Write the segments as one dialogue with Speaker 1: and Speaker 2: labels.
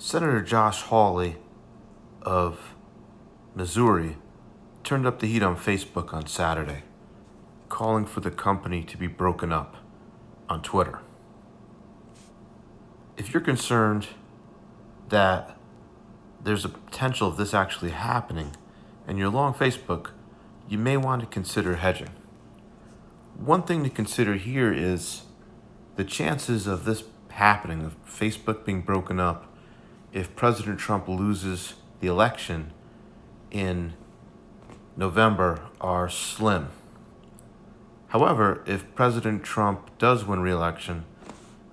Speaker 1: Senator Josh Hawley of Missouri turned up the heat on Facebook on Saturday, calling for the company to be broken up on Twitter. If you're concerned that there's a potential of this actually happening and you're long Facebook, you may want to consider hedging. One thing to consider here is the chances of this happening, of Facebook being broken up, if President Trump loses the election in November, are slim. However, if President Trump does win re-election,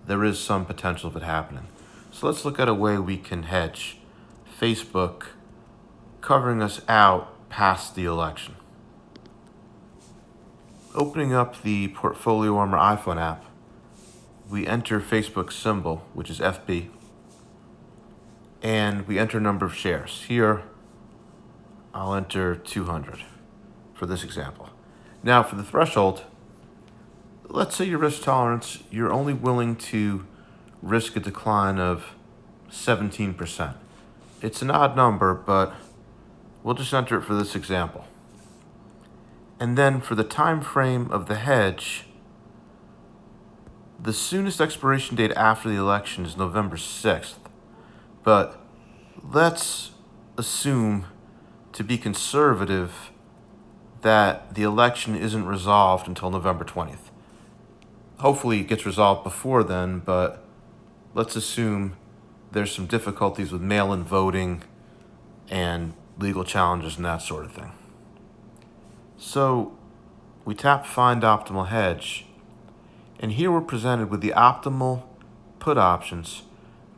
Speaker 1: there is some potential of it happening. So let's look at a way we can hedge Facebook covering us out past the election. Opening up the Portfolio Armor iPhone app, we enter Facebook's symbol, which is FB, and we enter number of shares. Here, I'll enter 200 for this example. Now, for the threshold, let's say your risk tolerance, you're only willing to risk a decline of 17%. It's an odd number, but we'll just enter it for this example. And then for the time frame of the hedge, the soonest expiration date after the election is November 6th. But let's assume, to be conservative, that the election isn't resolved until November 20th. Hopefully it gets resolved before then, but let's assume there's some difficulties with mail-in voting and legal challenges and that sort of thing. So we tap Find Optimal Hedge, and here we're presented with the optimal put options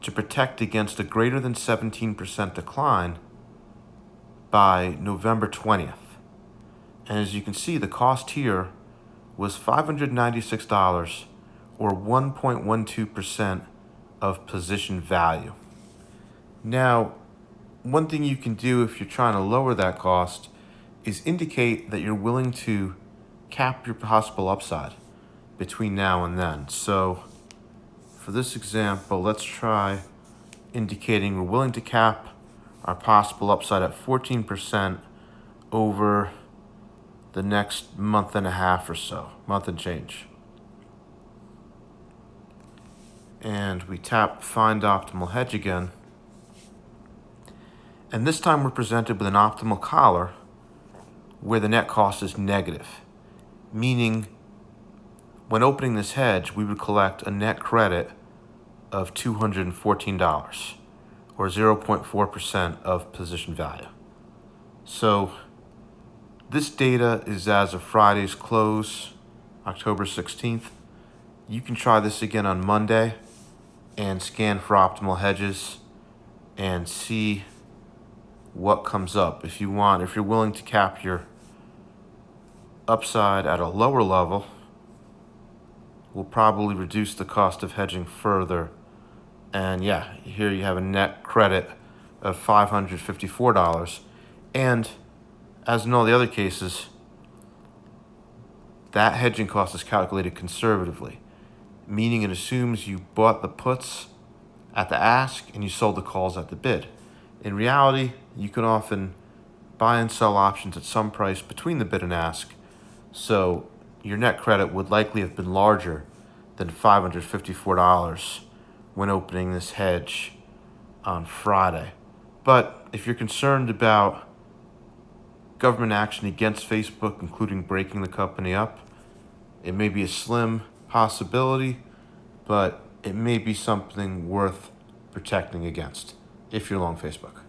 Speaker 1: to protect against a greater than 17% decline by November 20th. And as you can see, the cost here was $596, or 1.12% of position value. Now, one thing you can do if you're trying to lower that cost is indicate that you're willing to cap your possible upside between now and then. So for this example, let's try indicating we're willing to cap our possible upside at 14% over the next month and a half or so, month and change. And we tap Find Optimal Hedge again. And this time we're presented with an optimal collar where the net cost is negative, meaning when opening this hedge, we would collect a net credit of $214, or 0.4% of position value. So this data is as of Friday's close, October 16th. You can try this again on Monday and scan for optimal hedges and see what comes up. If you're willing to cap your upside at a lower level, we'll probably reduce the cost of hedging further. And yeah, here you have a net credit of $554. And as in all the other cases, that hedging cost is calculated conservatively, meaning it assumes you bought the puts at the ask and you sold the calls at the bid. In reality, you can often buy and sell options at some price between the bid and ask, so your net credit would likely have been larger than $554 when opening this hedge on Friday. But if you're concerned about government action against Facebook, including breaking the company up, it may be a slim possibility, but it may be something worth protecting against if you're long Facebook.